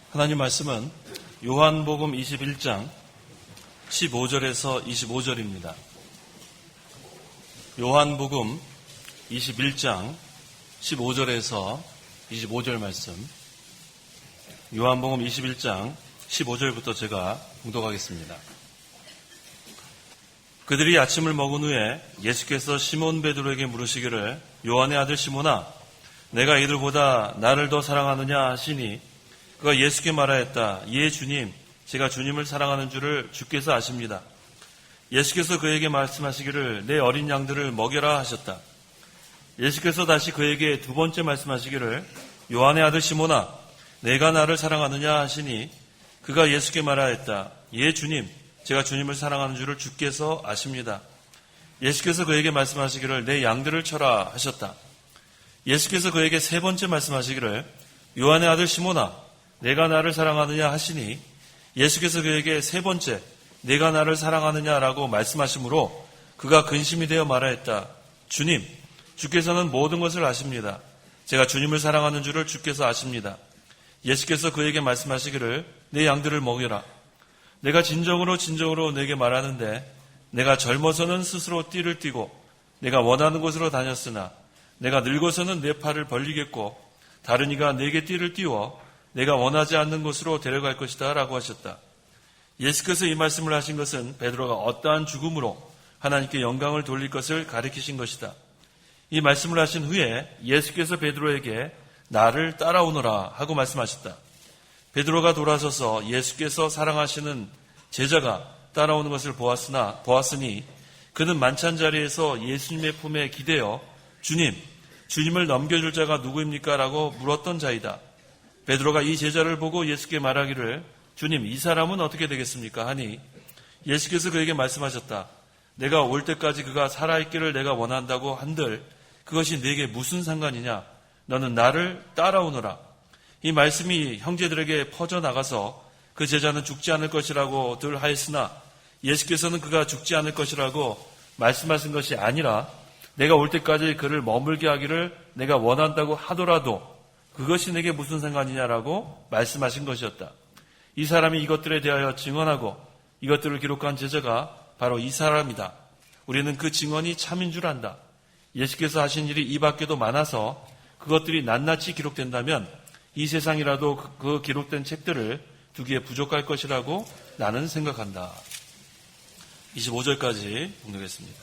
하나님 말씀은 요한복음 21장 15절에서 25절입니다. 요한복음 21장 15절에서 25절 말씀, 요한복음 21장 15절부터 제가 봉독하겠습니다. 그들이 아침을 먹은 후에 예수께서 시몬 베드로에게 물으시기를, 요한의 아들 시몬아, 내가 이들보다 나를 더 사랑하느냐 하시니, 그가 예수께 말하였다. 예, 주님, 제가 주님을 사랑하는 줄을 주께서 아십니다. 예수께서 그에게 말씀하시기를, 내 어린 양들을 먹여라 하셨다. 예수께서 다시 그에게 두 번째 말씀하시기를, 요한의 아들 시몬아, 내가 나를 사랑하느냐 하시니, 그가 예수께 말하였다. 예, 주님, 제가 주님을 사랑하는 줄을 주께서 아십니다. 예수께서 그에게 말씀하시기를, 내 양들을 쳐라 하셨다. 예수께서 그에게 세 번째 말씀하시기를, 요한의 아들 시몬아, 내가 나를 사랑하느냐 하시니, 예수께서 그에게 세 번째 내가 나를 사랑하느냐라고 말씀하시므로 그가 근심이 되어 말하였다. 주님, 주께서는 모든 것을 아십니다. 제가 주님을 사랑하는 줄을 주께서 아십니다. 예수께서 그에게 말씀하시기를, 내 양들을 먹여라. 내가 진정으로 내게 말하는데, 내가 젊어서는 스스로 띠를 띠고 내가 원하는 곳으로 다녔으나 내가 늙어서는 내 팔을 벌리겠고 다른 이가 내게 띠를 띠워 내가 원하지 않는 곳으로 데려갈 것이다 라고 하셨다. 예수께서 이 말씀을 하신 것은 베드로가 어떠한 죽음으로 하나님께 영광을 돌릴 것을 가리키신 것이다. 이 말씀을 하신 후에 예수께서 베드로에게 나를 따라오너라 하고 말씀하셨다. 베드로가 돌아서서 예수께서 사랑하시는 제자가 따라오는 것을 보았으니 그는 만찬 자리에서 예수님의 품에 기대어 주님을 넘겨줄 자가 누구입니까? 라고 물었던 자이다. 베드로가 이 제자를 보고 예수께 말하기를, 주님, 이 사람은 어떻게 되겠습니까? 하니 예수께서 그에게 말씀하셨다. 내가 올 때까지 그가 살아있기를 내가 원한다고 한들 그것이 네게 무슨 상관이냐? 너는 나를 따라오너라. 이 말씀이 형제들에게 퍼져나가서 그 제자는 죽지 않을 것이라고 들 하였으나 예수께서는 그가 죽지 않을 것이라고 말씀하신 것이 아니라 내가 올 때까지 그를 머물게 하기를 내가 원한다고 하더라도 그것이 내게 무슨 상관이냐라고 말씀하신 것이었다. 이 사람이 이것들에 대하여 증언하고 이것들을 기록한 제자가 바로 이 사람이다. 우리는 그 증언이 참인 줄 안다. 예수께서 하신 일이 이 밖에도 많아서 그것들이 낱낱이 기록된다면 이 세상이라도 그 기록된 책들을 두기에 부족할 것이라고 나는 생각한다. 25절까지 봉독했습니다.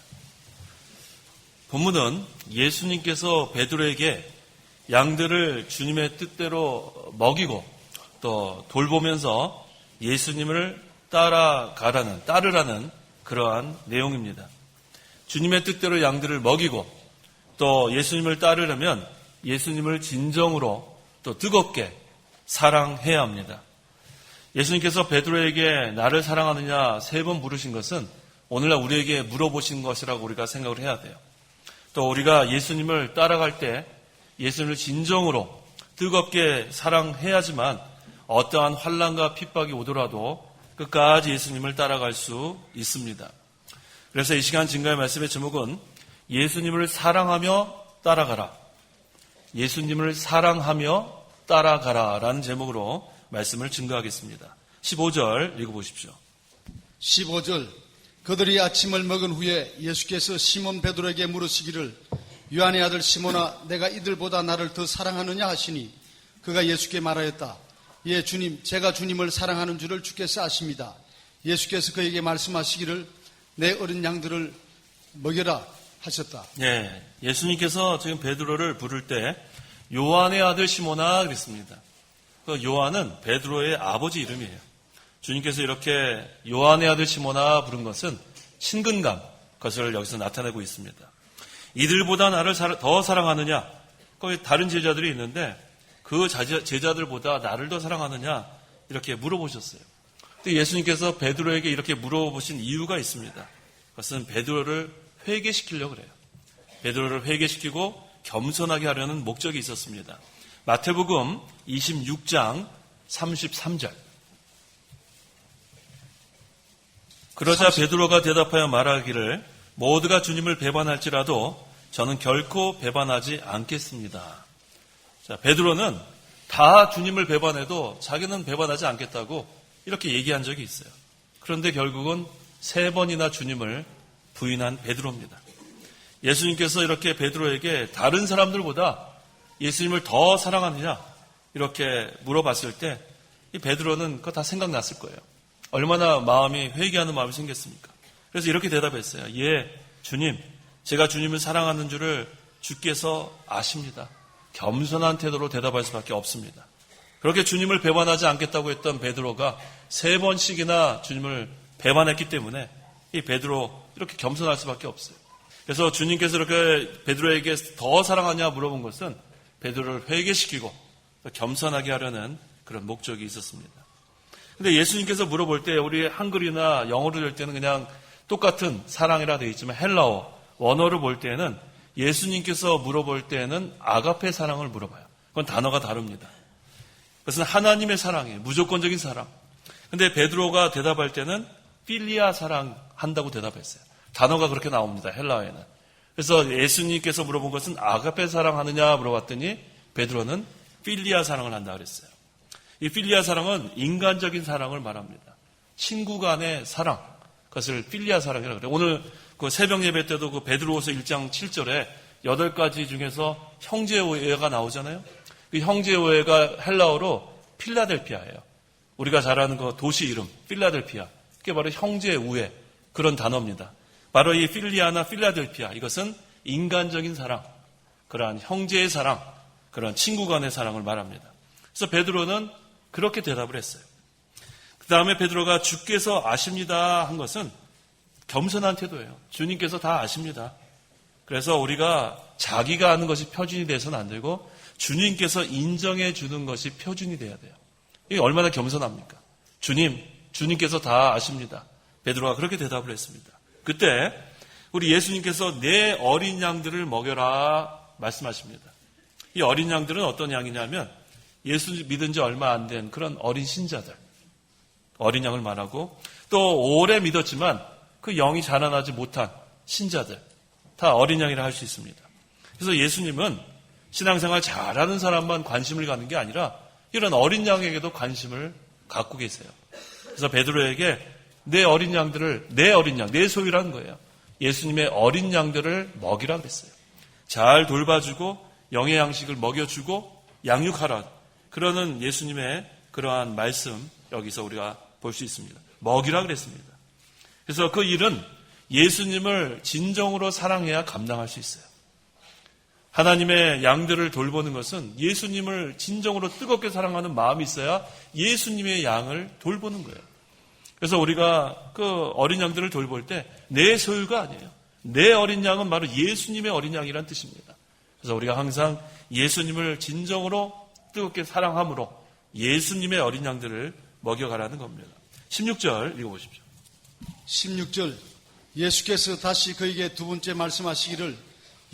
본문은 예수님께서 베드로에게 양들을 주님의 뜻대로 먹이고 또 돌보면서 예수님을 따르라는 그러한 내용입니다. 주님의 뜻대로 양들을 먹이고 또 예수님을 따르려면 예수님을 진정으로 또 뜨겁게 사랑해야 합니다. 예수님께서 베드로에게 나를 사랑하느냐 3번 물으신 것은 오늘날 우리에게 물어보신 것이라고 우리가 생각을 해야 돼요. 또 우리가 예수님을 따라갈 때 예수님을 진정으로 뜨겁게 사랑해야지만 어떠한 환난과 핍박이 오더라도 끝까지 예수님을 따라갈 수 있습니다. 그래서 이 시간 증거의 말씀의 제목은 예수님을 사랑하며 따라가라. 예수님을 사랑하며 따라가라 라는 제목으로 말씀을 증거하겠습니다. 15절 읽어보십시오. 15절 그들이 아침을 먹은 후에 예수께서 시몬 베드로에게 물으시기를, 요한의 아들 시몬아, 내가 이들보다 나를 더 사랑하느냐 하시니 그가 예수께 말하였다. 예, 주님, 제가 주님을 사랑하는 줄을 주께서 아십니다. 예수께서 그에게 말씀하시기를, 내 어린 양들을 먹여라 하셨다. 네, 예수님께서 지금 베드로를 부를 때 요한의 아들 시몬아 그랬습니다. 그 요한은 베드로의 아버지 이름이에요. 주님께서 이렇게 요한의 아들 시몬아 부른 것은 친근감, 그것을 여기서 나타내고 있습니다. 이들보다 나를 더 사랑하느냐? 거기 다른 제자들이 있는데 그 제자들보다 나를 더 사랑하느냐? 이렇게 물어보셨어요. 근데 예수님께서 베드로에게 이렇게 물어보신 이유가 있습니다. 그것은 베드로를 회개시키려고 그래요. 베드로를 회개시키고 겸손하게 하려는 목적이 있었습니다. 마태복음 26장 33절. 그러자 베드로가 대답하여 말하기를, 모두가 주님을 배반할지라도 저는 결코 배반하지 않겠습니다. 자, 베드로는 다 주님을 배반해도 자기는 배반하지 않겠다고 이렇게 얘기한 적이 있어요. 그런데 결국은 3번이나 주님을 부인한 베드로입니다. 예수님께서 이렇게 베드로에게 다른 사람들보다 예수님을 더 사랑하느냐 이렇게 물어봤을 때 이 베드로는 그거 다 생각났을 거예요. 얼마나 마음이 회개하는 마음이 생겼습니까? 그래서 이렇게 대답했어요. 예, 주님, 제가 주님을 사랑하는 줄을 주께서 아십니다. 겸손한 태도로 대답할 수밖에 없습니다. 그렇게 주님을 배반하지 않겠다고 했던 베드로가 3번씩이나 주님을 배반했기 때문에 이 베드로 이렇게 겸손할 수밖에 없어요. 그래서 주님께서 이렇게 베드로에게 더 사랑하냐 물어본 것은 베드로를 회개시키고 겸손하게 하려는 그런 목적이 있었습니다. 근데 예수님께서 물어볼 때 우리 한글이나 영어로 될 때는 그냥 똑같은 사랑이라 되어 있지만 헬라어, 원어를 볼 때는 예수님께서 물어볼 때는 아가페 사랑을 물어봐요. 그건 단어가 다릅니다. 그것은 하나님의 사랑이에요. 무조건적인 사랑. 근데 베드로가 대답할 때는 필리아 사랑한다고 대답했어요. 단어가 그렇게 나옵니다. 헬라어에는. 그래서 예수님께서 물어본 것은 아가페 사랑하느냐 물어봤더니 베드로는 필리아 사랑을 한다 그랬어요. 이 필리아 사랑은 인간적인 사랑을 말합니다. 친구 간의 사랑. 그것을 필리아 사랑이라고 그래요. 오늘 그 새벽 예배 때도 그 베드로후서 1장 7절에 8가지 중에서 형제 오해가 나오잖아요. 그 형제 오해가 헬라어로 필라델피아예요. 우리가 잘 아는 그 도시 이름 필라델피아. 그게 바로 형제 우애 그런 단어입니다. 바로 이 필리아나 필라델피아 이것은 인간적인 사랑, 그러한 형제의 사랑, 그런 친구 간의 사랑을 말합니다. 그래서 베드로는 그렇게 대답을 했어요. 그 다음에 베드로가 주께서 아십니다 한 것은 겸손한 태도예요. 주님께서 다 아십니다. 그래서 우리가 자기가 아는 것이 표준이 돼서는 안 되고 주님께서 인정해 주는 것이 표준이 돼야 돼요. 이게 얼마나 겸손합니까? 주님께서 다 아십니다. 베드로가 그렇게 대답을 했습니다. 그때 우리 예수님께서 내 어린 양들을 먹여라 말씀하십니다. 이 어린 양들은 어떤 양이냐면 예수 믿은 지 얼마 안 된 그런 어린 신자들, 어린 양을 말하고 또 오래 믿었지만 그 영이 자라나지 못한 신자들, 다 어린 양이라 할 수 있습니다. 그래서 예수님은 신앙생활 잘하는 사람만 관심을 갖는 게 아니라 이런 어린 양에게도 관심을 갖고 계세요. 그래서 베드로에게 내 어린 양들을, 내 어린 양, 내 소유라는 거예요. 예수님의 어린 양들을 먹이라 그랬어요. 잘 돌봐주고 영의 양식을 먹여주고 양육하라. 그러는 예수님의 그러한 말씀 여기서 우리가 볼 수 있습니다. 먹이라 그랬습니다. 그래서 그 일은 예수님을 진정으로 사랑해야 감당할 수 있어요. 하나님의 양들을 돌보는 것은 예수님을 진정으로 뜨겁게 사랑하는 마음이 있어야 예수님의 양을 돌보는 거예요. 그래서 우리가 그 어린 양들을 돌볼 때 내 소유가 아니에요. 내 어린 양은 바로 예수님의 어린 양이란 뜻입니다. 그래서 우리가 항상 예수님을 진정으로 뜨겁게 사랑함으로 예수님의 어린 양들을 먹여가라는 겁니다. 16절 읽어보십시오. 16절 예수께서 다시 그에게 두 번째 말씀하시기를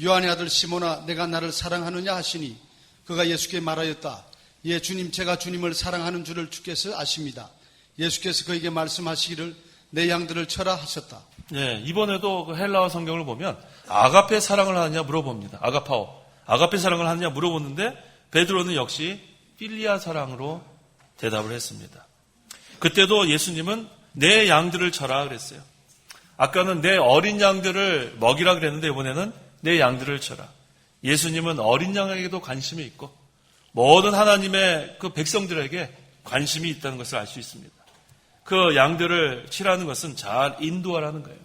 요한의 아들 시몬아 내가 나를 사랑하느냐 하시니 그가 예수께 말하였다. 예 주님 제가 주님을 사랑하는 줄을 주께서 아십니다. 예수께서 그에게 말씀하시기를 내 양들을 쳐라 하셨다. 네, 이번에도 그 헬라어 성경을 보면 아가페 사랑을 하느냐 물어봅니다. 아가파오. 아가페 사랑을 하느냐 물어보는데 베드로는 역시 필리아 사랑으로 대답을 했습니다. 그때도 예수님은 내 양들을 쳐라 그랬어요. 아까는 내 어린 양들을 먹이라 그랬는데 이번에는 내 양들을 쳐라. 예수님은 어린 양에게도 관심이 있고 모든 하나님의 그 백성들에게 관심이 있다는 것을 알 수 있습니다. 그 양들을 치라는 것은 잘 인도하라는 거예요.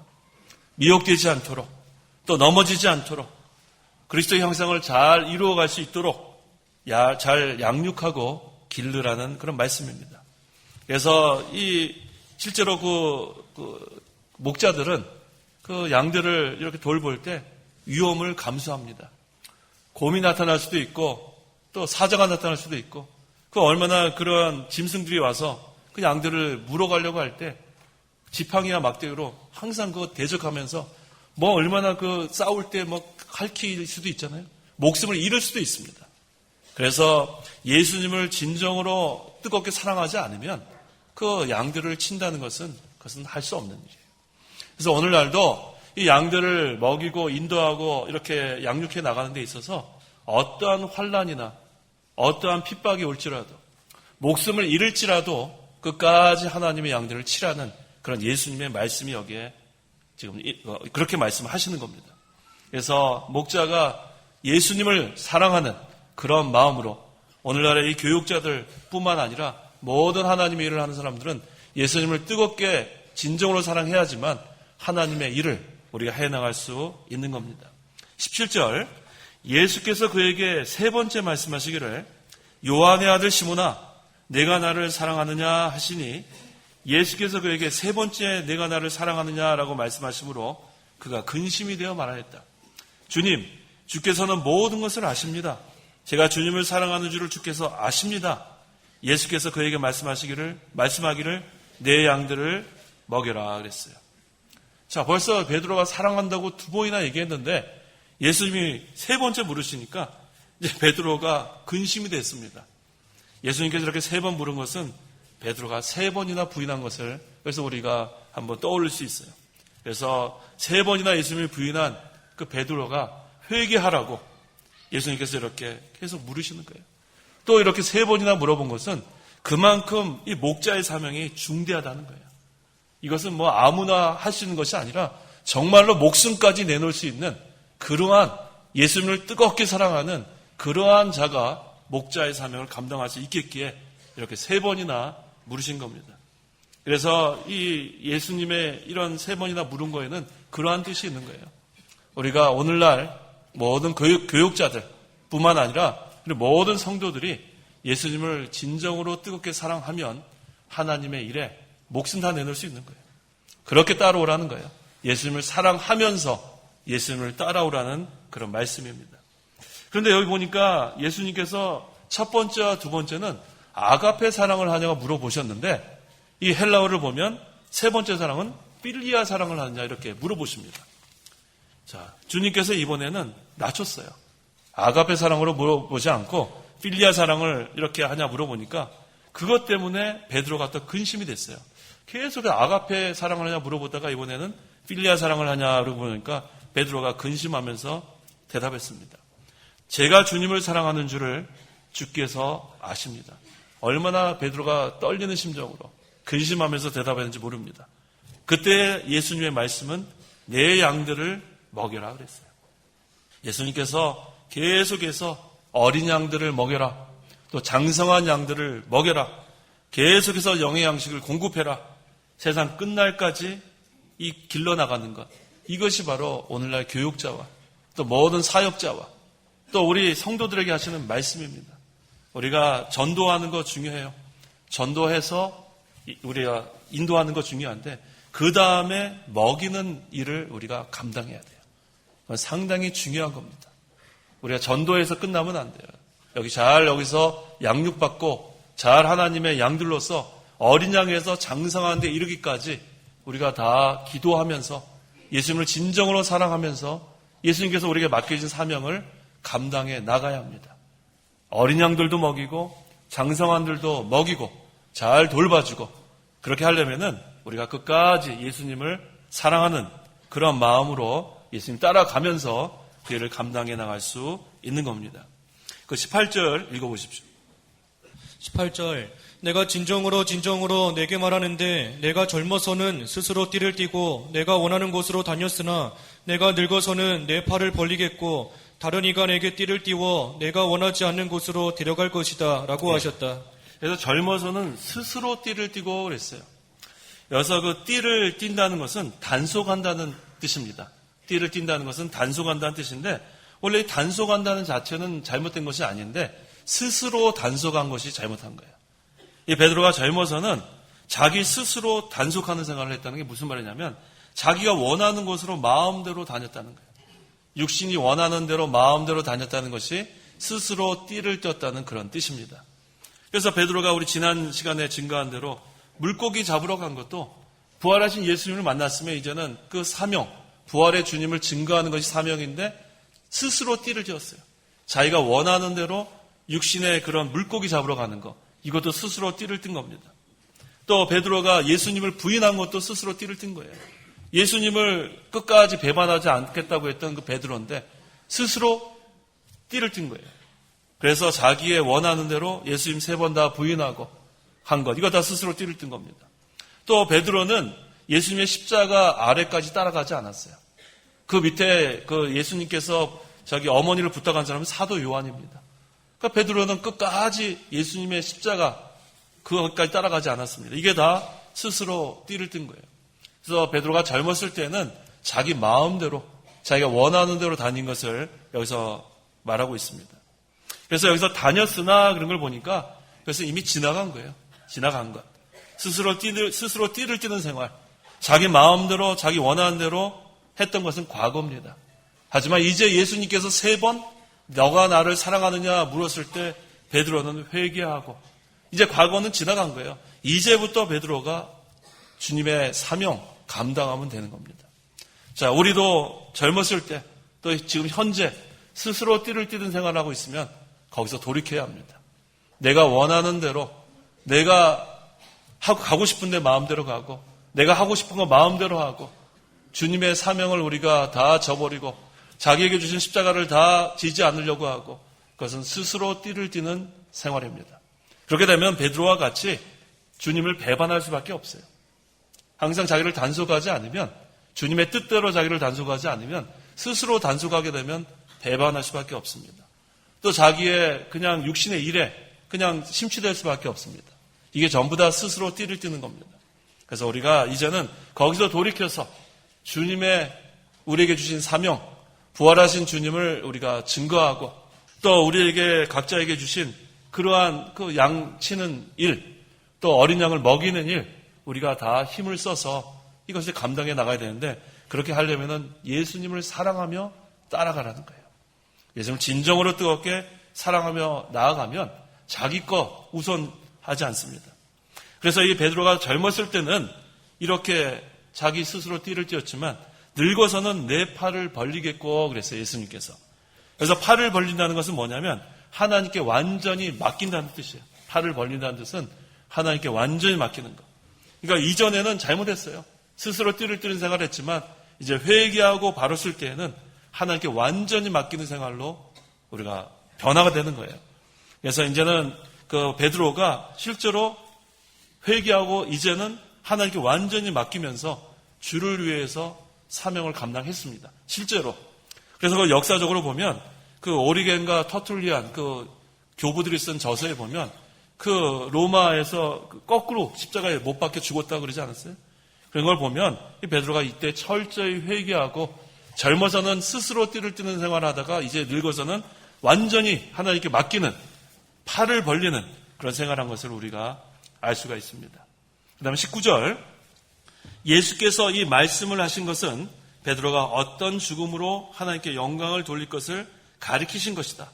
미혹되지 않도록 또 넘어지지 않도록 그리스도의 형상을 잘 이루어갈 수 있도록 잘 양육하고 기르라는 그런 말씀입니다. 그래서 실제로 그 목자들은 그 양들을 이렇게 돌볼 때 위험을 감수합니다. 곰이 나타날 수도 있고 또 사자가 나타날 수도 있고 그 얼마나 그러한 짐승들이 와서 그 양들을 물어가려고 할 때 지팡이와 막대기로 항상 그거 대적하면서 뭐 얼마나 그 싸울 때 뭐 핥힐 수도 있잖아요. 목숨을 잃을 수도 있습니다. 그래서 예수님을 진정으로 뜨겁게 사랑하지 않으면 그 양들을 친다는 것은 그것은 할 수 없는 일이에요. 그래서 오늘날도 이 양들을 먹이고 인도하고 이렇게 양육해 나가는 데 있어서 어떠한 환난이나 어떠한 핍박이 올지라도 목숨을 잃을지라도 끝까지 하나님의 양들을 치라는 그런 예수님의 말씀이 여기에 지금 그렇게 말씀하시는 겁니다. 그래서 목자가 예수님을 사랑하는 그런 마음으로 오늘날의 이 교육자들 뿐만 아니라 모든 하나님의 일을 하는 사람들은 예수님을 뜨겁게 진정으로 사랑해야지만 하나님의 일을 우리가 해나갈 수 있는 겁니다. 17절 예수께서 그에게 세 번째 말씀하시기를 요한의 아들 시몬아 내가 나를 사랑하느냐 하시니 예수께서 그에게 세 번째 내가 나를 사랑하느냐라고 말씀하시므로 그가 근심이 되어 말하였다. 주님, 주께서는 모든 것을 아십니다. 제가 주님을 사랑하는 줄을 주께서 아십니다. 예수께서 그에게 말씀하기를 내 양들을 먹여라 그랬어요. 자, 벌써 베드로가 사랑한다고 두 번이나 얘기했는데 예수님이 세 번째 물으시니까 이제 베드로가 근심이 됐습니다. 예수님께서 이렇게 세 번 물은 것은 베드로가 세 번이나 부인한 것을 그래서 우리가 한번 떠올릴 수 있어요. 그래서 세 번이나 예수님을 부인한 그 베드로가 회개하라고 예수님께서 이렇게 계속 물으시는 거예요. 또 이렇게 세 번이나 물어본 것은 그만큼 이 목자의 사명이 중대하다는 거예요. 이것은 뭐 아무나 할 수 있는 것이 아니라 정말로 목숨까지 내놓을 수 있는 그러한 예수님을 뜨겁게 사랑하는 그러한 자가 목자의 사명을 감당할 수 있겠기에 이렇게 세 번이나 물으신 겁니다. 그래서 이 예수님의 이런 세 번이나 물은 거에는 그러한 뜻이 있는 거예요. 우리가 오늘날 모든 교육자들 뿐만 아니라 모든 성도들이 예수님을 진정으로 뜨겁게 사랑하면 하나님의 일에 목숨 다 내놓을 수 있는 거예요. 그렇게 따라오라는 거예요. 예수님을 사랑하면서 예수님을 따라오라는 그런 말씀입니다. 그런데 여기 보니까 예수님께서 첫 번째와 두 번째는 아가페 사랑을 하냐고 물어보셨는데 이 헬라어를 보면 세 번째 사랑은 필리아 사랑을 하느냐 이렇게 물어보십니다. 자, 주님께서 이번에는 낮췄어요. 아가페 사랑으로 물어보지 않고 필리아 사랑을 이렇게 하냐 물어보니까 그것 때문에 베드로가 또 근심이 됐어요. 계속 아가페 사랑을 하냐 물어보다가 이번에는 필리아 사랑을 하냐 물어보니까 베드로가 근심하면서 대답했습니다. 제가 주님을 사랑하는 줄을 주께서 아십니다. 얼마나 베드로가 떨리는 심정으로 근심하면서 대답했는지 모릅니다. 그때 예수님의 말씀은 내 양들을 먹여라 그랬어요. 예수님께서 계속해서 어린 양들을 먹여라. 또 장성한 양들을 먹여라. 계속해서 영의 양식을 공급해라. 세상 끝날까지 이 길러나가는 것. 이것이 바로 오늘날 교육자와 또 모든 사역자와 또 우리 성도들에게 하시는 말씀입니다. 우리가 전도하는 거 중요해요. 전도해서 우리가 인도하는 거 중요한데 그 다음에 먹이는 일을 우리가 감당해야 돼요. 그건 상당히 중요한 겁니다. 우리가 전도해서 끝나면 안 돼요. 여기서 양육받고 잘 하나님의 양들로서 어린 양에서 장성한 데 이르기까지 우리가 다 기도하면서 예수님을 진정으로 사랑하면서 예수님께서 우리에게 맡겨진 사명을 감당해 나가야 합니다. 어린 양들도 먹이고 장성한들도 먹이고 잘 돌봐주고 그렇게 하려면은 우리가 끝까지 예수님을 사랑하는 그런 마음으로 예수님 따라가면서 그 일을 감당해 나갈 수 있는 겁니다. 그 18절 읽어보십시오. 18절 내가 진정으로 내게 말하는데 내가 젊어서는 스스로 띠를 띠고 내가 원하는 곳으로 다녔으나 내가 늙어서는 내 팔을 벌리겠고 다른 이가 내게 띠를 띠워 내가 원하지 않는 곳으로 데려갈 것이다 라고 하셨다. 그래서 젊어서는 스스로 띠를 띠고 그랬어요. 여기서 그 띠를 띈다는 것은 단속한다는 뜻입니다. 띠를 띈다는 것은 단속한다는 뜻인데 원래 이 단속한다는 자체는 잘못된 것이 아닌데 스스로 단속한 것이 잘못한 거예요. 이 베드로가 젊어서는 자기 스스로 단속하는 생활을 했다는 게 무슨 말이냐면 자기가 원하는 곳으로 마음대로 다녔다는 거예요. 육신이 원하는 대로 마음대로 다녔다는 것이 스스로 띠를 떴다는 그런 뜻입니다. 그래서 베드로가 우리 지난 시간에 증거한 대로 물고기 잡으러 간 것도 부활하신 예수님을 만났으면 이제는 그 사명, 부활의 주님을 증거하는 것이 사명인데 스스로 띠를 지었어요. 자기가 원하는 대로 육신의 그런 물고기 잡으러 가는 것, 이것도 스스로 띠를 띈 겁니다. 또 베드로가 예수님을 부인한 것도 스스로 띠를 띈 거예요. 예수님을 끝까지 배반하지 않겠다고 했던 그 베드로인데 스스로 띠를 띈 거예요. 그래서 자기의 원하는 대로 예수님 3번 다 부인하고 한 것. 이거 다 스스로 띠를 뜬 겁니다. 또 베드로는 예수님의 십자가 아래까지 따라가지 않았어요. 그 밑에 그 예수님께서 자기 어머니를 부탁한 사람은 사도 요한입니다. 그러니까 베드로는 끝까지 예수님의 십자가 그것까지 따라가지 않았습니다. 이게 다 스스로 띠를 뜬 거예요. 그래서 베드로가 젊었을 때는 자기 마음대로 자기가 원하는 대로 다닌 것을 여기서 말하고 있습니다. 그래서 여기서 다녔으나 그런 걸 보니까 그래서 이미 지나간 거예요. 지나간 것. 스스로 띠를 띠는 생활. 자기 마음대로 자기 원하는 대로 했던 것은 과거입니다. 하지만 이제 예수님께서 3번 너가 나를 사랑하느냐 물었을 때 베드로는 회개하고 이제 과거는 지나간 거예요. 이제부터 베드로가 주님의 사명 감당하면 되는 겁니다. 자, 우리도 젊었을 때 또 지금 현재 스스로 띠를 띠는 생활을 하고 있으면 거기서 돌이켜야 합니다. 내가 원하는 대로 내가 가고 싶은데 마음대로 가고 내가 하고 싶은 거 마음대로 하고 주님의 사명을 우리가 다 저버리고 자기에게 주신 십자가를 다 지지 않으려고 하고 그것은 스스로 띠를 띠는 생활입니다. 그렇게 되면 베드로와 같이 주님을 배반할 수밖에 없어요. 항상 자기를 단속하지 않으면 주님의 뜻대로 자기를 단속하지 않으면 스스로 단속하게 되면 배반할 수밖에 없습니다. 또 자기의 그냥 육신의 일에 그냥 심취될 수밖에 없습니다. 이게 전부 다 스스로 띠를 띠는 겁니다. 그래서 우리가 이제는 거기서 돌이켜서 주님의 우리에게 주신 사명, 부활하신 주님을 우리가 증거하고 또 우리에게 각자에게 주신 그러한 그 양 치는 일, 또 어린 양을 먹이는 일, 우리가 다 힘을 써서 이것을 감당해 나가야 되는데 그렇게 하려면은 예수님을 사랑하며 따라가라는 거예요. 예수님을 진정으로 뜨겁게 사랑하며 나아가면 자기 거 우선하지 않습니다. 그래서 이 베드로가 젊었을 때는 이렇게 자기 스스로 띠를 띄었지만 늙어서는 내 팔을 벌리겠고 그랬어요, 예수님께서. 그래서 팔을 벌린다는 것은 뭐냐면 하나님께 완전히 맡긴다는 뜻이에요. 팔을 벌린다는 뜻은 하나님께 완전히 맡기는 것. 그러니까 이전에는 잘못했어요. 스스로 띠를 띠는 생활을 했지만 이제 회개하고 바로 쓸 때에는 하나님께 완전히 맡기는 생활로 우리가 변화가 되는 거예요. 그래서 이제는 그 베드로가 실제로 회개하고 이제는 하나님께 완전히 맡기면서 주를 위해서 사명을 감당했습니다. 실제로. 그래서 그 역사적으로 보면 그 오리겐과 터툴리안 그 교부들이 쓴 저서에 보면 그 로마에서 거꾸로 십자가에 못 박혀 죽었다고 그러지 않았어요? 그런 걸 보면 이 베드로가 이때 철저히 회개하고 젊어서는 스스로 띠를 띠는 생활을 하다가 이제 늙어서는 완전히 하나님께 맡기는 팔을 벌리는 그런 생활한 것을 우리가 알 수가 있습니다. 그 다음에 19절 예수께서 이 말씀을 하신 것은 베드로가 어떤 죽음으로 하나님께 영광을 돌릴 것을 가리키신 것이다.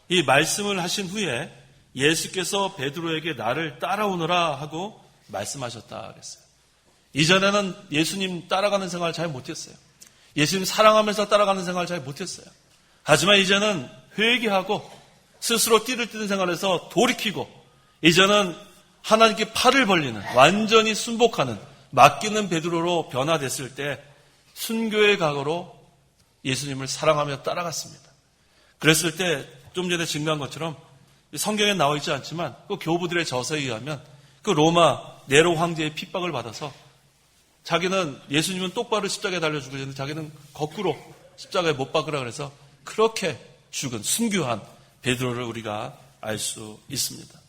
이 말씀을 하신 후에 예수께서 베드로에게 나를 따라오너라 하고 말씀하셨다 그랬어요. 이전에는 예수님 따라가는 생활 잘 못했어요. 예수님 사랑하면서 따라가는 생활 잘 못했어요. 하지만 이제는 회개하고 스스로 띠를 띠는 생활에서 돌이키고 이제는 하나님께 팔을 벌리는 완전히 순복하는 맡기는 베드로로 변화됐을 때 순교의 각오로 예수님을 사랑하며 따라갔습니다. 그랬을 때 좀 전에 증거한 것처럼 성경에 나와 있지 않지만 그 교부들의 저서에 의하면 그 로마 네로 황제의 핍박을 받아서 자기는 예수님은 똑바로 십자가에 달려 죽으셨는데 자기는 거꾸로 십자가에 못 박으라 그래서 그렇게 죽은 순교한 베드로를 우리가 알 수 있습니다.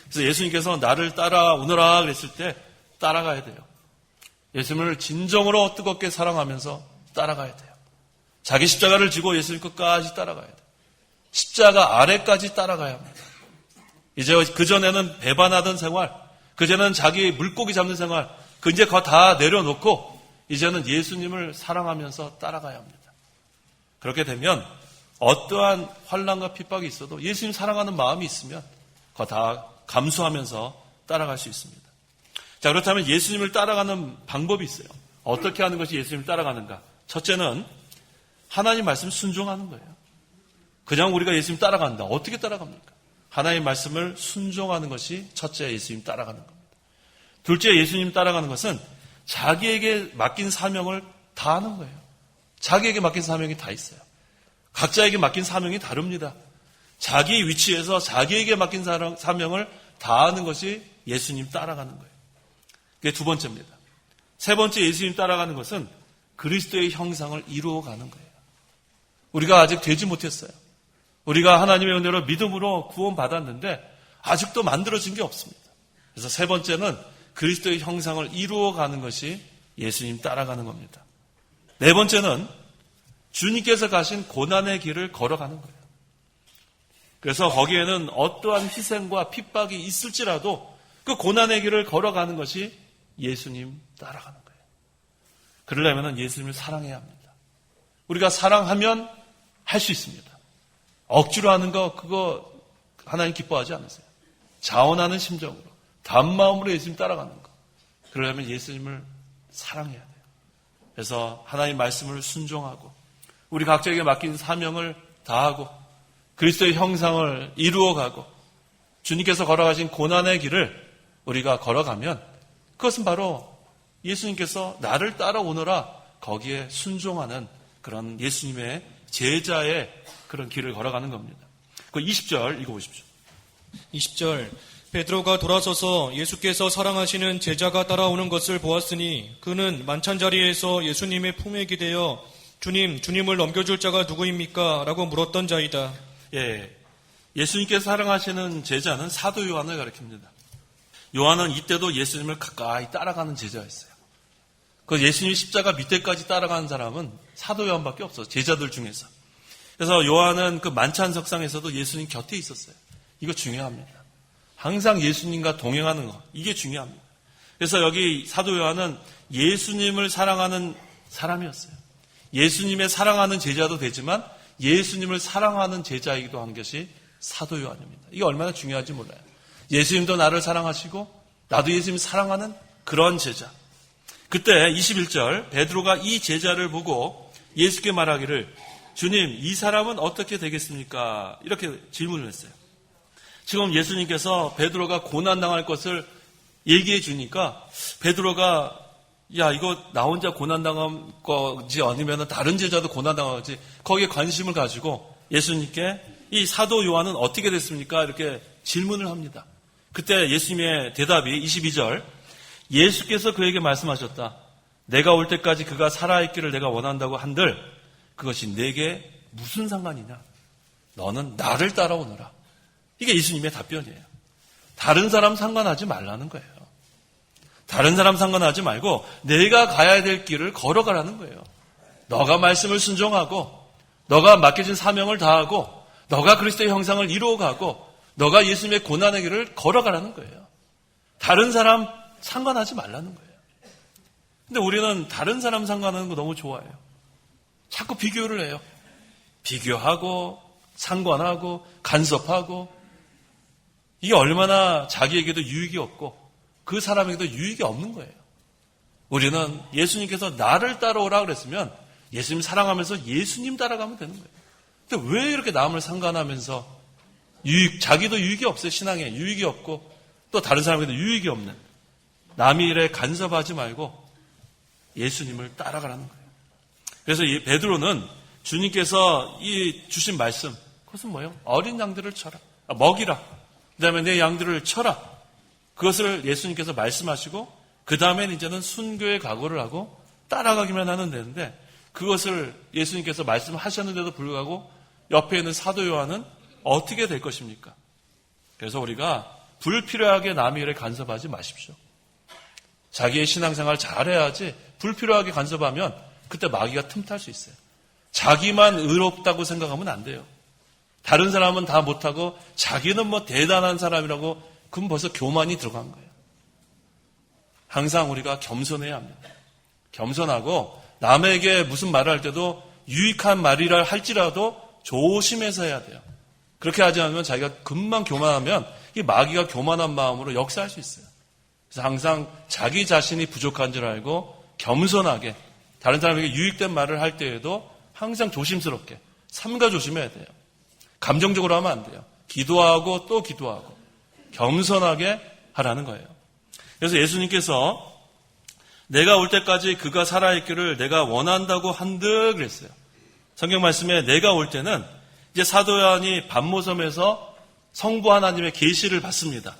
그래서 예수님께서 나를 따라오너라 그랬을 때 따라가야 돼요. 예수님을 진정으로 뜨겁게 사랑하면서 따라가야 돼요. 자기 십자가를 지고 예수님 끝까지 따라가야 돼요. 십자가 아래까지 따라가야 합니다. 이제 그전에는 배반하던 생활, 그전에는 자기 물고기 잡는 생활, 이제 그거 다 내려놓고 이제는 예수님을 사랑하면서 따라가야 합니다. 그렇게 되면 어떠한 환난과 핍박이 있어도 예수님 사랑하는 마음이 있으면 그거 다 감수하면서 따라갈 수 있습니다. 자, 그렇다면 예수님을 따라가는 방법이 있어요. 어떻게 하는 것이 예수님을 따라가는가? 첫째는 하나님 말씀 순종하는 거예요. 그냥 우리가 예수님 따라간다. 어떻게 따라갑니까? 하나님 말씀을 순종하는 것이 첫째 예수님 따라가는 겁니다. 둘째 예수님 따라가는 것은 자기에게 맡긴 사명을 다 하는 거예요. 자기에게 맡긴 사명이 다 있어요. 각자에게 맡긴 사명이 다릅니다. 자기 위치에서 자기에게 맡긴 사명을 다하는 것이 예수님 따라가는 거예요. 그게 두 번째입니다. 세 번째 예수님 따라가는 것은 그리스도의 형상을 이루어가는 거예요. 우리가 아직 되지 못했어요. 우리가 하나님의 은혜로 믿음으로 구원받았는데 아직도 만들어진 게 없습니다. 그래서 세 번째는 그리스도의 형상을 이루어가는 것이 예수님 따라가는 겁니다. 네 번째는 주님께서 가신 고난의 길을 걸어가는 거예요. 그래서 거기에는 어떠한 희생과 핍박이 있을지라도 그 고난의 길을 걸어가는 것이 예수님 따라가는 거예요. 그러려면 예수님을 사랑해야 합니다. 우리가 사랑하면 할 수 있습니다. 억지로 하는 거 그거 하나님 기뻐하지 않으세요. 자원하는 심정으로 단마음으로 예수님 따라가는 거. 그러려면 예수님을 사랑해야 돼요. 그래서 하나님 말씀을 순종하고 우리 각자에게 맡긴 사명을 다하고 그리스도의 형상을 이루어가고 주님께서 걸어가신 고난의 길을 우리가 걸어가면 그것은 바로 예수님께서 나를 따라오너라 거기에 순종하는 그런 예수님의 제자의 그런 길을 걸어가는 겁니다. 그 20절 읽어보십시오. 20절 베드로가 돌아서서 예수께서 사랑하시는 제자가 따라오는 것을 보았으니 그는 만찬자리에서 예수님의 품에 기대어 주님을 넘겨줄 자가 누구입니까? 라고 물었던 자이다. 예, 예수님께서 사랑하시는 제자는 사도 요한을 가리킵니다. 요한은 이때도 예수님을 가까이 따라가는 제자였어요. 그 예수님 십자가 밑에까지 따라가는 사람은 사도 요한밖에 없어요. 제자들 중에서. 그래서 요한은 그 만찬석상에서도 예수님 곁에 있었어요. 이거 중요합니다. 항상 예수님과 동행하는 거, 이게 중요합니다. 그래서 여기 사도 요한은 예수님을 사랑하는 사람이었어요. 예수님의 사랑하는 제자도 되지만 예수님을 사랑하는 제자이기도 한 것이 사도 요한입니다. 이게 얼마나 중요한지 몰라요. 예수님도 나를 사랑하시고 나도 예수님 사랑하는 그런 제자. 그때 21절 베드로가 이 제자를 보고 예수께 말하기를 주님 이 사람은 어떻게 되겠습니까? 이렇게 질문을 했어요. 지금 예수님께서 베드로가 고난당할 것을 얘기해 주니까 베드로가 야 이거 나 혼자 고난당한 거지 아니면 다른 제자도 고난당하지 거기에 관심을 가지고 예수님께 이 사도 요한은 어떻게 됐습니까? 이렇게 질문을 합니다. 그때 예수님의 대답이 22절 예수께서 그에게 말씀하셨다. 내가 올 때까지 그가 살아있기를 내가 원한다고 한들 그것이 내게 무슨 상관이냐? 너는 나를 따라오너라. 이게 예수님의 답변이에요. 다른 사람 상관하지 말라는 거예요. 다른 사람 상관하지 말고 내가 가야 될 길을 걸어가라는 거예요. 너가 말씀을 순종하고 너가 맡겨진 사명을 다하고 너가 그리스도의 형상을 이루어가고 너가 예수님의 고난의 길을 걸어가라는 거예요. 다른 사람 상관하지 말라는 거예요. 근데 우리는 다른 사람 상관하는 거 너무 좋아해요. 자꾸 비교를 해요. 비교하고 상관하고 간섭하고 이게 얼마나 자기에게도 유익이 없고 그 사람에게도 유익이 없는 거예요. 우리는 예수님께서 나를 따라오라 그랬으면 예수님 사랑하면서 예수님 따라가면 되는 거예요. 근데 왜 이렇게 남을 상관하면서 자기도 유익이 없어요. 신앙에 유익이 없고 또 다른 사람에게도 유익이 없는 남의 일에 간섭하지 말고 예수님을 따라가라는 거예요. 그래서 이 베드로는 주님께서 이 주신 말씀 그것은 뭐예요? 어린 양들을 쳐라. 먹이라. 그 다음에 내 양들을 쳐라. 그것을 예수님께서 말씀하시고 그 다음엔 이제는 순교의 각오를 하고 따라가기만 하면 되는데 그것을 예수님께서 말씀하셨는데도 불구하고 옆에 있는 사도 요한은 어떻게 될 것입니까? 그래서 우리가 불필요하게 남의 일에 간섭하지 마십시오. 자기의 신앙생활 잘해야지 불필요하게 간섭하면 그때 마귀가 틈탈 수 있어요. 자기만 의롭다고 생각하면 안 돼요. 다른 사람은 다 못하고 자기는 뭐 대단한 사람이라고 그럼 벌써 교만이 들어간 거예요. 항상 우리가 겸손해야 합니다. 겸손하고 남에게 무슨 말을 할 때도 유익한 말이라 할지라도 조심해서 해야 돼요. 그렇게 하지 않으면 자기가 금방 교만하면 이 마귀가 교만한 마음으로 역사할 수 있어요. 그래서 항상 자기 자신이 부족한 줄 알고 겸손하게 다른 사람에게 유익된 말을 할 때에도 항상 조심스럽게 삼가 조심해야 돼요. 감정적으로 하면 안 돼요. 기도하고 또 기도하고 겸손하게 하라는 거예요. 그래서 예수님께서 내가 올 때까지 그가 살아있기를 내가 원한다고 한듯 그랬어요. 성경 말씀에 내가 올 때는 이제 사도 요한이 반모섬에서 성부 하나님의 계시를 받습니다.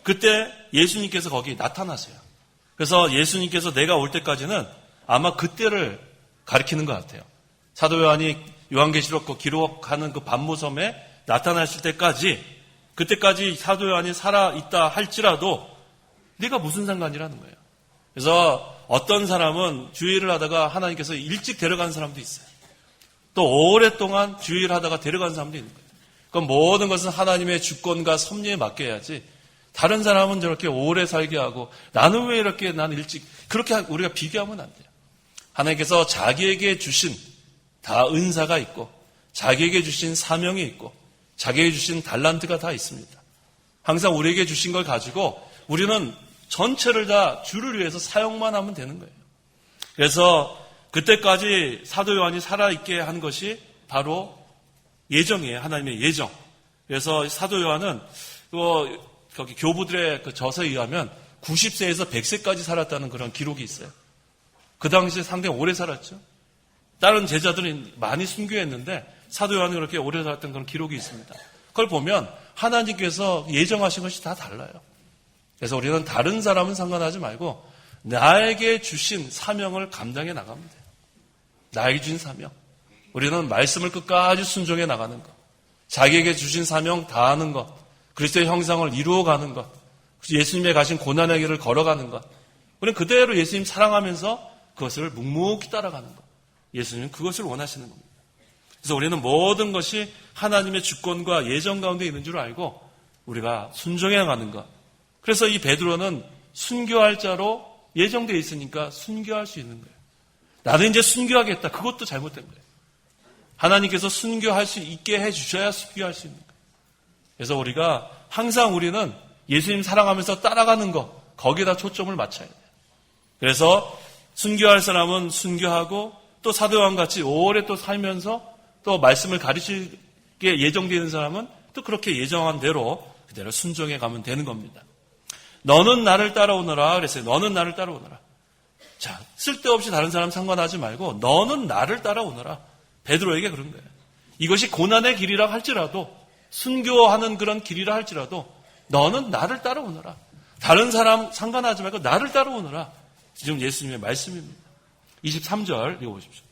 그때 예수님께서 거기 나타나세요. 그래서 예수님께서 내가 올 때까지는 아마 그때를 가리키는 것 같아요. 사도 요한이 요한계시록 기록하는 그 반모섬에 나타나실 때까지, 그때까지 사도 요한이 살아있다 할지라도 네가 무슨 상관이라는 거예요. 그래서 어떤 사람은 주일을 하다가 하나님께서 일찍 데려간 사람도 있어요. 또 오랫동안 주일을 하다가 데려간 사람도 있는 거예요. 그럼 모든 것은 하나님의 주권과 섭리에 맡겨야지, 다른 사람은 저렇게 오래 살게 하고 나는 왜 이렇게, 나는 일찍, 그렇게 우리가 비교하면 안 돼요. 하나님께서 자기에게 주신 다 은사가 있고, 자기에게 주신 사명이 있고, 자기에게 주신 달란트가 다 있습니다. 항상 우리에게 주신 걸 가지고 우리는 전체를 다 주를 위해서 사용만 하면 되는 거예요. 그래서 그때까지 사도 요한이 살아있게 한 것이 바로 예정이에요. 하나님의 예정. 그래서 사도 요한은 거기 교부들의 그 저서에 의하면 90세에서 100세까지 살았다는 그런 기록이 있어요. 그 당시에 상당히 오래 살았죠. 다른 제자들은 많이 순교했는데 사도 요한이 그렇게 오래 살았던 그런 기록이 있습니다. 그걸 보면 하나님께서 예정하신 것이 다 달라요. 그래서 우리는 다른 사람은 상관하지 말고 나에게 주신 사명을 감당해 나가면 돼요. 나에게 주신 사명. 우리는 말씀을 끝까지 순종해 나가는 것. 자기에게 주신 사명 다하는 것. 그리스도의 형상을 이루어가는 것. 예수님의 가신 고난의 길을 걸어가는 것. 우리는 그대로 예수님 사랑하면서 그것을 묵묵히 따라가는 것. 예수님은 그것을 원하시는 겁니다. 그래서 우리는 모든 것이 하나님의 주권과 예정 가운데 있는 줄 알고 우리가 순종해 나가는 것. 그래서 이 베드로는 순교할 자로 예정되어 있으니까 순교할 수 있는 거예요. 나도 이제 순교하겠다. 그것도 잘못된 거예요. 하나님께서 순교할 수 있게 해주셔야 순교할 수 있는 거예요. 그래서 우리가 항상 우리는 예수님 사랑하면서 따라가는 것, 거기에다 초점을 맞춰야 돼요. 그래서 순교할 사람은 순교하고 또 사도 요한같이 오래 또 살면서 또 말씀을 가르치게 예정되어 있는 사람은 또 그렇게 예정한 대로 그대로 순종해 가면 되는 겁니다. 너는 나를 따라오너라 그랬어요. 너는 나를 따라오너라. 자, 쓸데없이 다른 사람 상관하지 말고 너는 나를 따라오너라. 베드로에게 그런 거예요. 이것이 고난의 길이라 할지라도, 순교하는 그런 길이라 할지라도 너는 나를 따라오너라. 다른 사람 상관하지 말고 나를 따라오너라. 지금 예수님의 말씀입니다. 23절 읽어보십시오.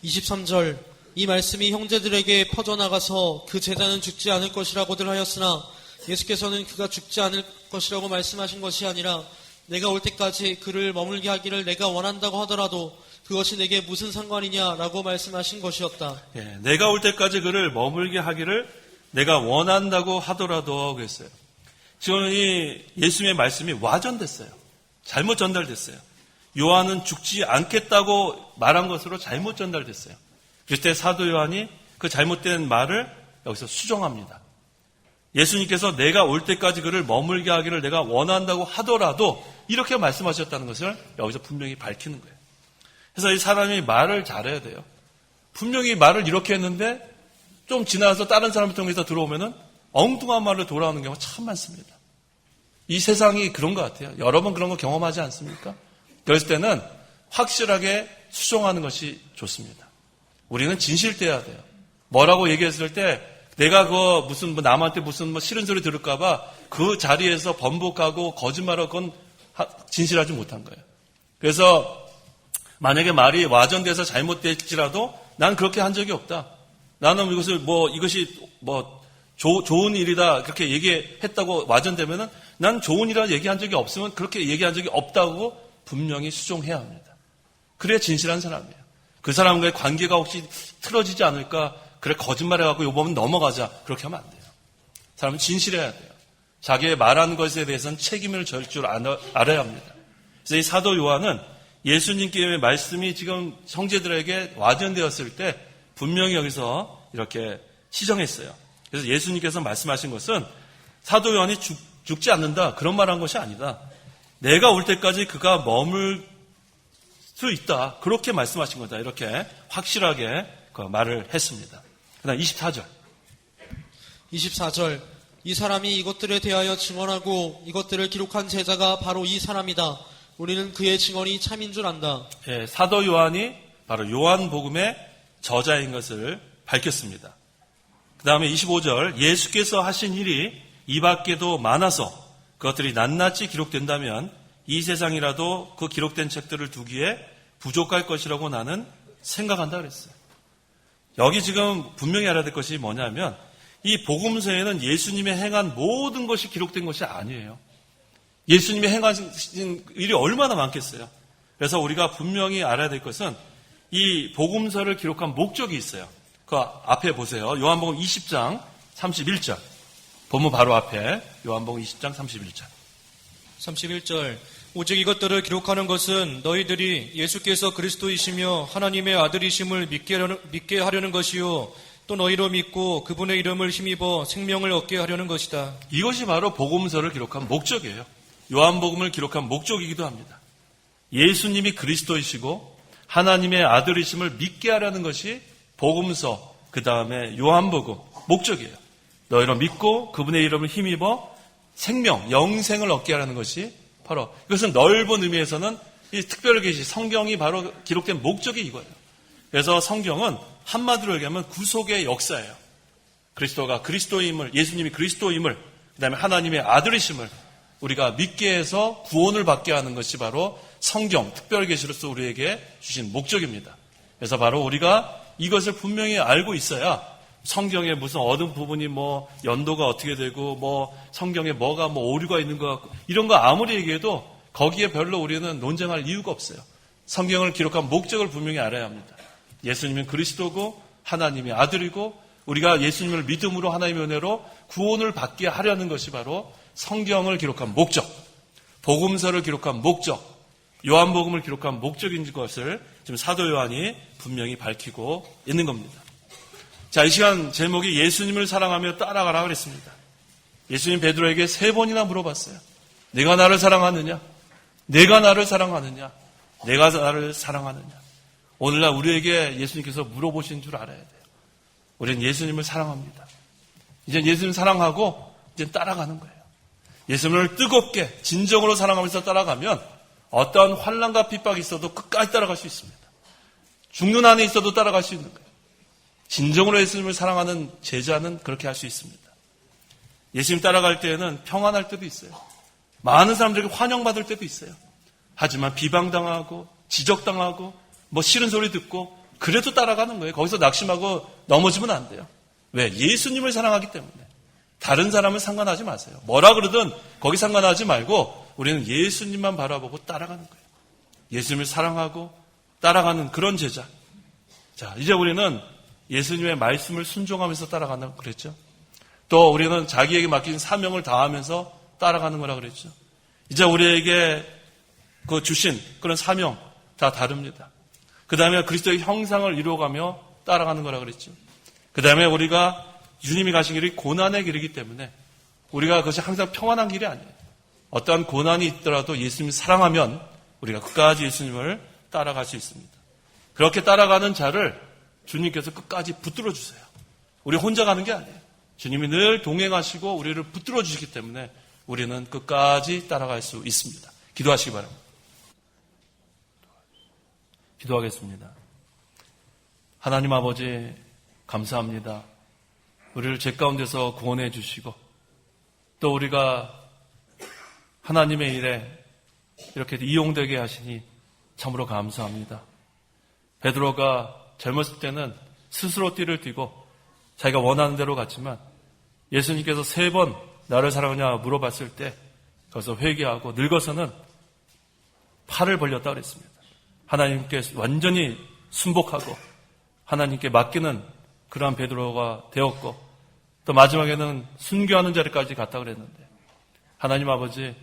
23절 이 말씀이 형제들에게 퍼져나가서 그 제자는 죽지 않을 것이라고들 하였으나 예수께서는 그가 죽지 않을 것이라고 말씀하신 것이 아니라 내가 올 때까지 그를 머물게 하기를 내가 원한다고 하더라도 그것이 내게 무슨 상관이냐라고 말씀하신 것이었다. 예, 내가 올 때까지 그를 머물게 하기를 내가 원한다고 하더라도 그랬어요. 지금 이 예수님의 말씀이 와전됐어요. 잘못 전달됐어요. 요한은 죽지 않겠다고 말한 것으로 잘못 전달됐어요. 그때 사도 요한이 그 잘못된 말을 여기서 수정합니다. 예수님께서 내가 올 때까지 그를 머물게 하기를 내가 원한다고 하더라도 이렇게 말씀하셨다는 것을 여기서 분명히 밝히는 거예요. 그래서 이 사람이 말을 잘해야 돼요. 분명히 말을 이렇게 했는데 좀 지나서 다른 사람을 통해서 들어오면은 엉뚱한 말로 돌아오는 경우가 참 많습니다. 이 세상이 그런 것 같아요. 여러 번 그런 거 경험하지 않습니까? 그럴 때는 확실하게 수정하는 것이 좋습니다. 우리는 진실돼야 돼요. 뭐라고 얘기했을 때 내가 무슨 남한테 무슨 싫은 소리 들을까봐 그 자리에서 번복하고 거짓말하고 그건 진실하지 못한 거예요. 그래서 만약에 말이 와전돼서 잘못될지라도 난 그렇게 한 적이 없다. 나는 이것이 좋은 일이다 그렇게 얘기했다고 와전되면은 난 좋은 일이라 얘기한 적이 없으면 그렇게 얘기한 적이 없다고 분명히 수정해야 합니다. 그래야 진실한 사람이에요. 그 사람과의 관계가 혹시 틀어지지 않을까? 그래 거짓말해갖고 요번은 넘어가자. 그렇게 하면 안 돼요. 사람은 진실해야 돼요. 자기의 말하는 것에 대해서는 책임을 질 줄 알아야 합니다. 그래서 이 사도 요한은 예수님께의 말씀이 지금 형제들에게 와전되었을 때 분명히 여기서 이렇게 시정했어요. 그래서 예수님께서 말씀하신 것은 사도 요한이 죽지 않는다 그런 말한 것이 아니다. 내가 올 때까지 그가 머물 수 있다. 그렇게 말씀하신 거다. 이렇게 확실하게 그 말을 했습니다. 그다음 24절. 24절 이 사람이 이것들에 대하여 증언하고 이것들을 기록한 제자가 바로 이 사람이다. 우리는 그의 증언이 참인 줄 안다. 예, 사도 요한이 바로 요한복음의 저자인 것을 밝혔습니다. 다음에 25절, 예수께서 하신 일이 이 밖에도 많아서 그것들이 낱낱이 기록된다면 이 세상이라도 그 기록된 책들을 두기에 부족할 것이라고 나는 생각한다 그랬어요. 여기 지금 분명히 알아야 될 것이 뭐냐면 이 복음서에는 예수님의 행한 모든 것이 기록된 것이 아니에요. 예수님이 행하신 일이 얼마나 많겠어요. 그래서 우리가 분명히 알아야 될 것은 이 복음서를 기록한 목적이 있어요. 그 앞에 보세요. 요한복음 20장 31절. 본문 바로 앞에 요한복음 20장 31절. 31절. 오직 이것들을 기록하는 것은 너희들이 예수께서 그리스도이시며 하나님의 아들이심을 믿게 하려는 것이요 또 너희로 믿고 그분의 이름을 힘입어 생명을 얻게 하려는 것이다. 이것이 바로 복음서를 기록한 목적이에요. 요한복음을 기록한 목적이기도 합니다. 예수님이 그리스도이시고 하나님의 아들이심을 믿게 하려는 것이 복음서, 그 다음에 요한복음 목적이에요. 너희로 믿고 그분의 이름을 힘입어 생명, 영생을 얻게 하려는 것이 바로, 이것은 넓은 의미에서는 이 특별 계시, 성경이 바로 기록된 목적이 이거예요. 그래서 성경은 한마디로 얘기하면 구속의 역사예요. 그리스도가 그리스도임을, 예수님이 그리스도임을, 그 다음에 하나님의 아들이심을 우리가 믿게 해서 구원을 받게 하는 것이 바로 성경, 특별 계시로서 우리에게 주신 목적입니다. 그래서 바로 우리가 이것을 분명히 알고 있어야 성경에 무슨 얻은 부분이 뭐 연도가 어떻게 되고 뭐 성경에 뭐가 뭐 오류가 있는 것 같고 이런 거 아무리 얘기해도 거기에 별로 우리는 논쟁할 이유가 없어요. 성경을 기록한 목적을 분명히 알아야 합니다. 예수님은 그리스도고 하나님의 아들이고 우리가 예수님을 믿음으로 하나님의 은혜로 구원을 받게 하려는 것이 바로 성경을 기록한 목적, 복음서를 기록한 목적, 요한복음을 기록한 목적인 것을 지금 사도 요한이 분명히 밝히고 있는 겁니다. 자, 이 시간 제목이 예수님을 사랑하며 따라가라 그랬습니다. 예수님 베드로에게 3번이나 물어봤어요. 내가 나를 사랑하느냐? 내가 나를 사랑하느냐? 내가 나를 사랑하느냐? 오늘날 우리에게 예수님께서 물어보신 줄 알아야 돼요. 우리는 예수님을 사랑합니다. 이제 예수님 사랑하고 이제 따라가는 거예요. 예수님을 뜨겁게 진정으로 사랑하면서 따라가면 어떠한 환난과 핍박이 있어도 끝까지 따라갈 수 있습니다. 죽는 한에 있어도 따라갈 수 있는 거예요. 진정으로 예수님을 사랑하는 제자는 그렇게 할 수 있습니다. 예수님 따라갈 때에는 평안할 때도 있어요. 많은 사람들에게 환영받을 때도 있어요. 하지만 비방당하고 지적당하고 뭐 싫은 소리 듣고 그래도 따라가는 거예요. 거기서 낙심하고 넘어지면 안 돼요. 왜? 예수님을 사랑하기 때문에. 다른 사람은 상관하지 마세요. 뭐라 그러든 거기 상관하지 말고 우리는 예수님만 바라보고 따라가는 거예요. 예수님을 사랑하고 따라가는 그런 제자. 자, 이제 우리는 예수님의 말씀을 순종하면서 따라간다고 그랬죠. 또 우리는 자기에게 맡긴 사명을 다하면서 따라가는 거라 그랬죠. 이제 우리에게 그 주신 그런 사명 다 다릅니다. 그 다음에 그리스도의 형상을 이루어가며 따라가는 거라 그랬죠. 그 다음에 우리가 주님이 가신 길이 고난의 길이기 때문에 우리가 그것이 항상 평안한 길이 아니에요. 어떠한 고난이 있더라도 예수님을 사랑하면 우리가 끝까지 예수님을 따라갈 수 있습니다. 그렇게 따라가는 자를 주님께서 끝까지 붙들어 주세요. 우리 혼자 가는 게 아니에요. 주님이 늘 동행하시고 우리를 붙들어 주시기 때문에 우리는 끝까지 따라갈 수 있습니다. 기도하시기 바랍니다. 기도하겠습니다. 하나님 아버지 감사합니다. 우리를 죄 가운데서 구원해 주시고 또 우리가 하나님의 일에 이렇게 이용되게 하시니 참으로 감사합니다. 베드로가 젊었을 때는 스스로 띠를 띠고 자기가 원하는 대로 갔지만 예수님께서 3번 나를 사랑하냐 물어봤을 때 거기서 회개하고 늙어서는 팔을 벌렸다 그랬습니다. 하나님께 완전히 순복하고 하나님께 맡기는 그러한 베드로가 되었고 또 마지막에는 순교하는 자리까지 갔다 그랬는데 하나님 아버지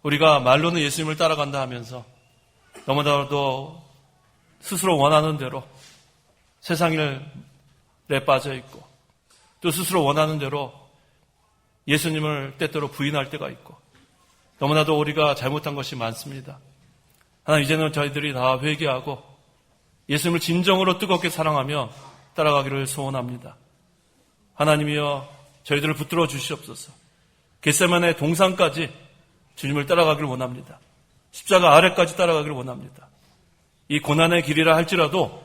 우리가 말로는 예수님을 따라간다 하면서 너무나도 스스로 원하는 대로 세상에 빠져 있고 또 스스로 원하는 대로 예수님을 때때로 부인할 때가 있고 너무나도 우리가 잘못한 것이 많습니다. 하나님 이제는 저희들이 다 회개하고 예수님을 진정으로 뜨겁게 사랑하며 따라가기를 소원합니다. 하나님이여 저희들을 붙들어 주시옵소서. 겟세마네 동산까지 주님을 따라가기를 원합니다. 십자가 아래까지 따라가기를 원합니다. 이 고난의 길이라 할지라도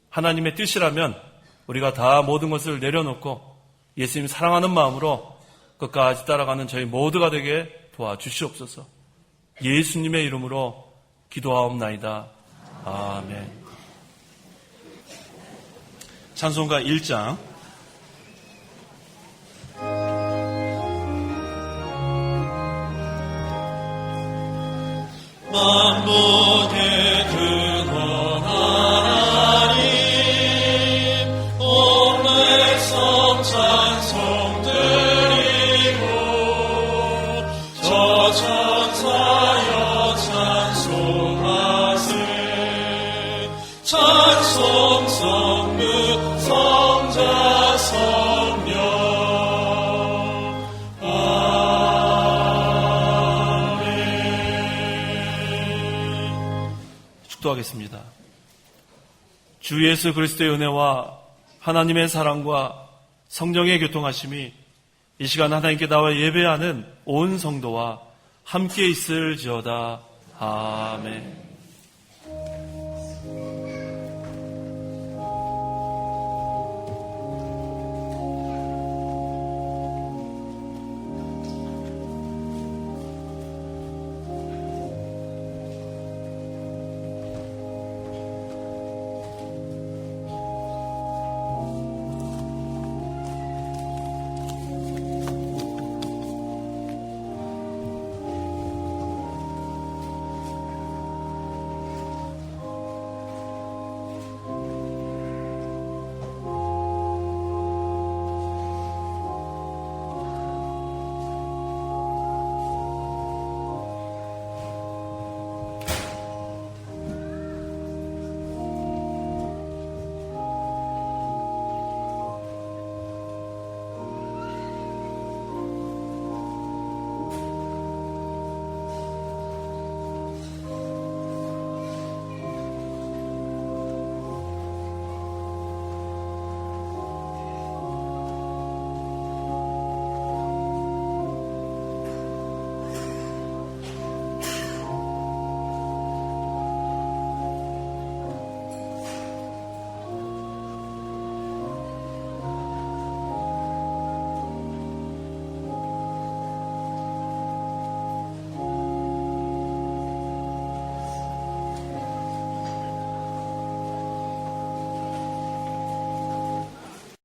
하나님의 뜻이라면 우리가 다 모든 것을 내려놓고 예수님 사랑하는 마음으로 끝까지 따라가는 저희 모두가 되게 도와주시옵소서. 예수님의 이름으로 기도하옵나이다. 아멘. 찬송가 1장 만복의 근원하나님 온 백성 찬송 드리고 저 천사여 찬송하세 찬송 성부 성자 성령 기도하겠습니다. 주 예수 그리스도의 은혜와 하나님의 사랑과 성령의 교통하심이 이 시간 하나님께 나와 예배하는 온 성도와 함께 있을지어다. 아멘.